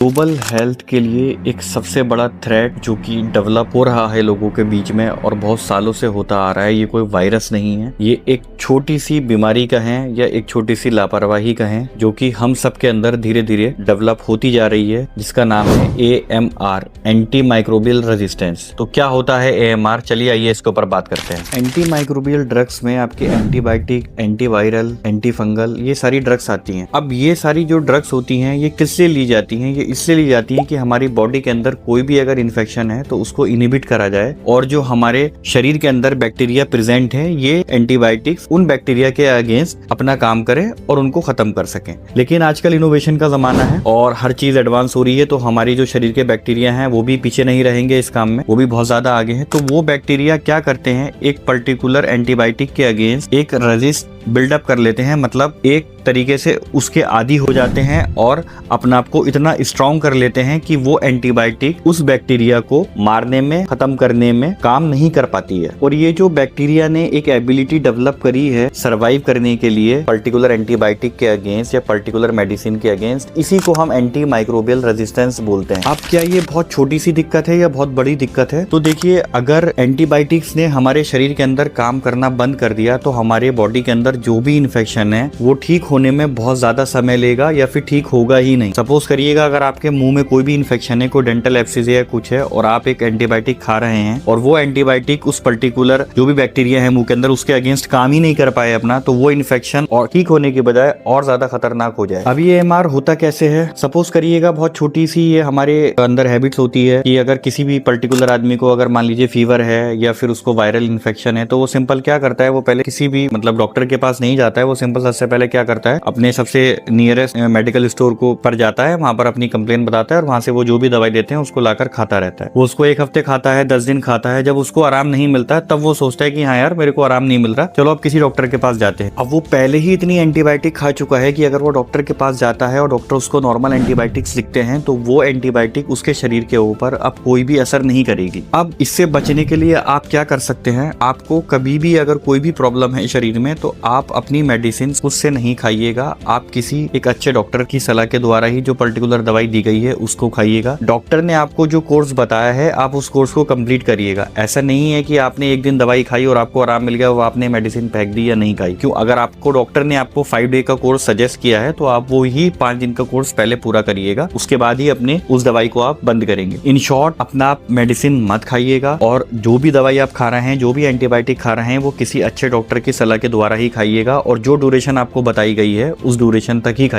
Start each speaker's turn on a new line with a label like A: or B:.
A: Global health के लिए एक सबसे बड़ा थ्रेट जो कि डेवलप हो रहा है लोगों के बीच में और बहुत सालों से होता आ रहा है, ये कोई वायरस नहीं है। ये एक छोटी सी बीमारी का है या एक छोटी सी लापरवाही का है जो कि हम सब के अंदर धीरे धीरे डेवलप होती जा रही है, जिसका नाम है AMR, एंटी माइक्रोबियल रेजिस्टेंस। तो क्या होता है AMR? चलिए आइए इसके ऊपर बात करते हैं। एंटी माइक्रोबियल ड्रग्स में आपके एंटीबायोटिक, एंटीवायरल, एंटी फंगल, ये सारी ड्रग्स आती हैं। अब ये सारी जो ड्रग्स होती हैं ये किससे ली जाती हैं? ये इसलिए ली जाती है कि हमारी बॉडी के अंदर कोई भी अगर इन्फेक्शन है तो उसको इनहिबिट करा जाए, और जो हमारे शरीर के अंदर बैक्टीरिया प्रेजेंट है ये एंटीबायोटिक्स उन बैक्टीरिया के अगेंस्ट अपना काम करें और उनको खत्म कर सकें। लेकिन आजकल इनोवेशन का जमाना है और हर चीज एडवांस हो रही है, तो हमारी जो शरीर के बैक्टीरिया हैं वो भी पीछे नहीं रहेंगे इस काम में, वो भी बहुत ज्यादा आगे हैं। तो वो बैक्टीरिया क्या करते हैं, एक पर्टिकुलर एंटीबायोटिक के अगेंस्ट एक रेजिस्ट बिल्डअप कर लेते हैं, मतलब एक तरीके से उसके आदी हो जाते हैं और अपने आप को इतना स्ट्रॉन्ग कर लेते हैं कि वो एंटीबायोटिक उस बैक्टीरिया को मारने में, खत्म करने में काम नहीं कर पाती है। और ये जो बैक्टीरिया ने एक एबिलिटी डेवलप करी है सरवाइव करने के लिए पर्टिकुलर एंटीबायोटिक के अगेंस्ट या पर्टिकुलर मेडिसिन के अगेंस्ट, इसी को हम एंटी माइक्रोबियल रेजिस्टेंस बोलते हैं। अब क्या ये बहुत छोटी सी दिक्कत है या बहुत बड़ी दिक्कत है? तो देखिए, अगर एंटीबायोटिक्स ने हमारे शरीर के अंदर काम करना बंद कर दिया तो हमारे बॉडी के अंदर जो भी इन्फेक्शन है वो ठीक होने में बहुत ज्यादा समय लेगा या फिर ठीक होगा ही नहीं। सपोज करिएगा अगर आपके मुंह में कोई भी इन्फेक्शन है, कोई डेंटल एब्सिस है, कुछ है, और आप एक एंटीबायोटिक खा रहे हैं और वो एंटीबायोटिक उस पर्टिकुलर जो भी बैक्टीरिया है मुंह के अंदर उसके अगेंस्ट काम ही नहीं कर पाए अपना, तो वो इन्फेक्शन और ठीक होने के बजाय और ज्यादा खतरनाक हो जाए। अब ये AMR होता कैसे है? सपोज करिएगा बहुत छोटी सी ये हमारे अंदर हैबिट्स होती है कि अगर किसी भी पर्टिकुलर आदमी को अगर मान लीजिए फीवर है या फिर उसको वायरल इन्फेक्शन है, तो वो सिंपल क्या करता है, वो पहले किसी भी मतलब डॉक्टर के पास नहीं जाता है, वो सिंपल सबसे पहले क्या करता है, अपने सबसे नियरेस्ट मेडिकल स्टोर को पर जाता है, वहां पर अपनी कंप्लेन बताता है और वहां से वो जो भी दवाई देते हैं उसको लाकर खाता रहता है। वो उसको 1 हफ्ते खाता है, 10 दिन खाता है। जब उसको आराम नहीं मिलता है तब वो सोचता है कि हाँ यार मेरे को आराम नहीं मिल रहा, चलो अब किसी डॉक्टर के पास जाते हैं। अब वो पहले ही इतनी एंटीबायोटिक खा चुका है कि अगर वो डॉक्टर के पास जाता है और डॉक्टर उसको नॉर्मल एंटीबायोटिक्स लिखते हैं तो वो एंटीबायोटिक उसके शरीर के ऊपर अब कोई भी असर नहीं करेगी। अब इससे बचने के लिए आप क्या कर सकते हैं, आपको कभी भी अगर कोई भी प्रॉब्लम है शरीर में तो आप अपनी मेडिसिन खुद से नहीं खाइएगा, आप किसी एक अच्छे डॉक्टर की सलाह के द्वारा ही जो पर्टिकुलर दवाई दी गई है उसको खाइएगा। डॉक्टर ने आपको जो कोर्स बताया है आप उस कोर्स को कंप्लीट करिएगा। ऐसा नहीं है कि आपने एक दिन दवाई खाई और आपको आराम मिल गया, वो आपने मेडिसिन फेंक दी या नहीं खाई। क्यों? अगर आपको डॉक्टर ने आपको 5 डे का कोर्स सजेस्ट किया है तो आप वो ही 5 दिन का कोर्स पहले पूरा करिएगा, उसके बाद ही अपने उस दवाई को आप बंद करेंगे। इन शॉर्ट, अपना मेडिसिन मत खाइएगा और जो भी दवाई आप खा रहे हैं, जो भी एंटीबायोटिक खा रहे हैं, वो किसी अच्छे डॉक्टर की सलाह के द्वारा ही खाइएगा और जो ड्यूरेशन आपको बताई गई है उस ड्यूरेशन तक ही खाइए।